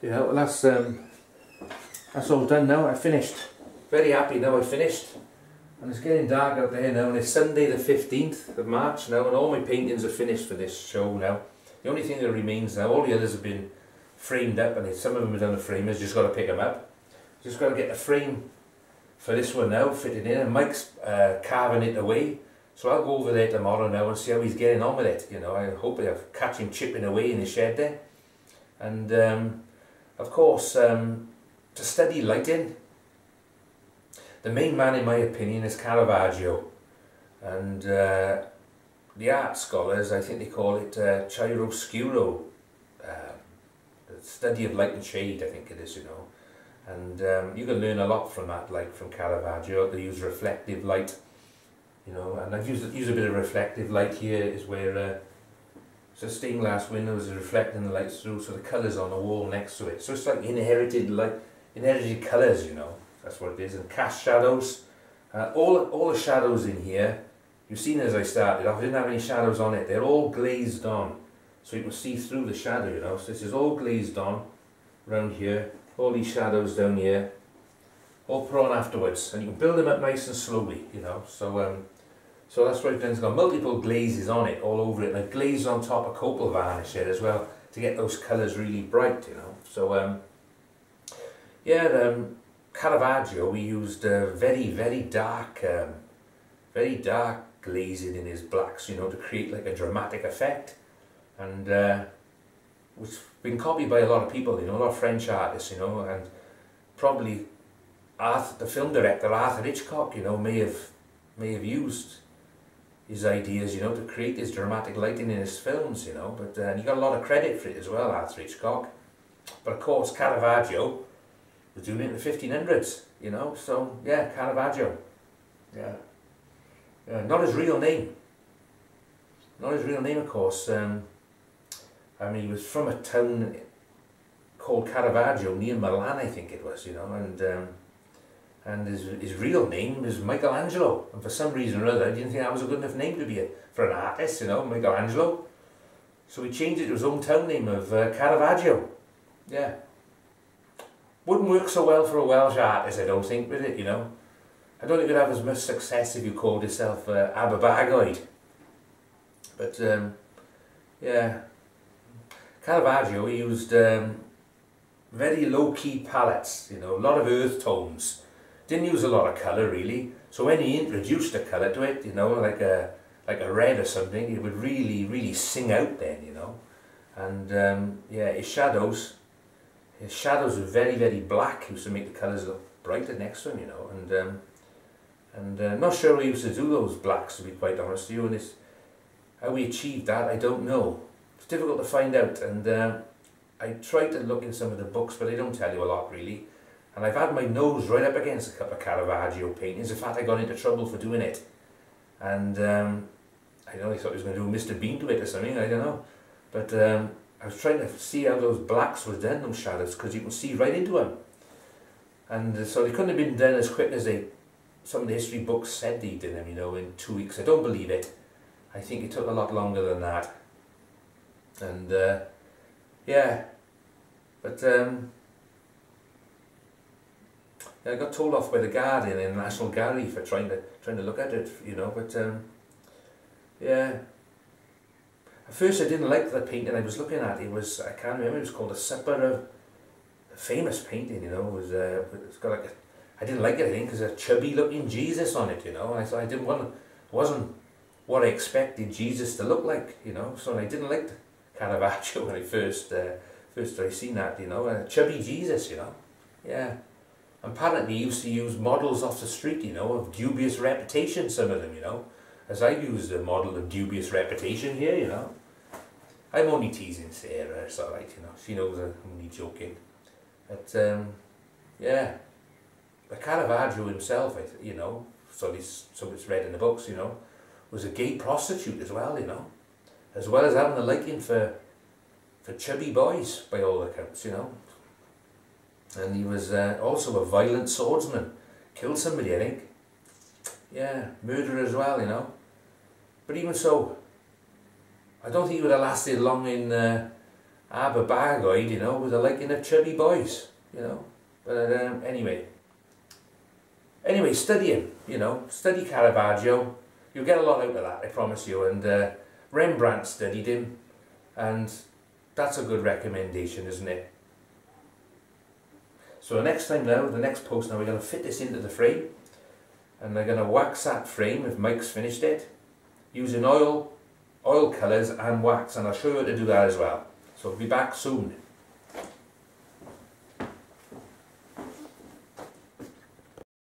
Yeah, well that's all done now. I finished. Very happy now I finished. And it's getting dark out there now, and it's Sunday the 15th of March now, and all my paintings are finished for this show now. The only thing that remains now, all the others have been framed up, and some of them have done the framers, just got to pick them up. Just got to get the frame for this one now, fitted in, and Mike's carving it away. So I'll go over there tomorrow now and see how he's getting on with it. You know, I hope I'll catch him chipping away in his shed there. And of course, to study lighting, the main man in my opinion is Caravaggio. And the art scholars, I think they call it chiaroscuro, the study of light and shade, I think it is, you know. And you can learn a lot from that, like from Caravaggio. They use reflective light. You know, and I've used a bit of reflective light here, is where it's a stained glass window is reflecting the light through, so the colours on the wall next to it. So it's like inherited colours, you know. That's what it is. And cast shadows. All the shadows in here, you've seen as I started off, I didn't have any shadows on it. They're all glazed on, so you can see through the shadow, you know. So this is all glazed on around here. All these shadows down here, all put on afterwards, and you can build them up nice and slowly, you know. So that's what I've done. It's got multiple glazes on it, all over it, and I've glazed on top of copal varnish here as well to get those colours really bright, you know. So yeah, Caravaggio, we used very dark glazing in his blacks, you know, to create like a dramatic effect, and which has been copied by a lot of people, you know, a lot of French artists, you know, and probably the film director Arthur Hitchcock, you know, may have used his ideas, you know, to create this dramatic lighting in his films, you know. But he got a lot of credit for it as well, Arthur Hitchcock. But of course, Caravaggio was doing it in the 1500s, you know. So yeah, Caravaggio. Yeah. Not his real name. Not his real name, of course. I mean, he was from a town called Caravaggio near Milan, I think it was, you know, and his real name is Michelangelo, and for some reason or other, I didn't think that was a good enough name to be for an artist, you know, Michelangelo. So he changed it to his own town name of Caravaggio. Yeah. Wouldn't work so well for a Welsh artist, I don't think, would it, you know. I don't think you'd have as much success if you called yourself Aberbargoed. But, yeah. Caravaggio, he used very low-key palettes, you know, a lot of earth tones. Didn't use a lot of colour really, so when he introduced a colour to it, you know, like a red or something, it would really sing out then, you know. And yeah, his shadows were very black. He used to make the colours look brighter next to him, you know. And I'm not sure he used to do those blacks, to be quite honest with you, and how he achieved that, I don't know. It's difficult to find out, and I tried to look in some of the books, but they don't tell you a lot really. And I've had my nose right up against a couple of Caravaggio paintings. In fact, I got into trouble for doing it. And I know, I thought he was going to do Mr. Bean to it or something, I don't know. But I was trying to see how those blacks were done, those shadows, because you can see right into them. And so they couldn't have been done as quick as some of the history books said they did them, you know, in 2 weeks. I don't believe it. I think it took a lot longer than that. And yeah, but I got told off by the Guardian in the National Gallery for trying to look at it, you know. But yeah, at first I didn't like the painting I was looking at. It was, I can't remember, it was called A Supper of, a famous painting, you know. It was it's got like I didn't like it, I think, because a chubby looking Jesus on it, you know. And I thought wasn't what I expected Jesus to look like, you know. So I didn't like Caravaggio when I first I seen that, you know, a chubby Jesus, you know. Yeah. Apparently he used to use models off the street, you know, of dubious reputation, some of them, you know. As I used a model of dubious reputation here, you know. I'm only teasing Sarah, it's alright, you know. She knows I'm only joking. But, yeah. But Caravaggio himself, you know, so it's read in the books, you know, was a gay prostitute as well, you know. As well as having a liking for chubby boys, by all accounts, you know. And he was also a violent swordsman. Killed somebody, I think. Yeah, murderer as well, you know. But even so, I don't think he would have lasted long in but Bargoid, you know, with a liking of chubby boys, you know. But anyway, studying, you know, study Caravaggio. You'll get a lot out of that, I promise you. And Rembrandt studied him, and that's a good recommendation, isn't it? So the next time now, the next post now, we're going to fit this into the frame, and they're going to wax that frame if Mike's finished it, using oil colours and wax, and I'll show you how to do that as well. So I'll be back soon.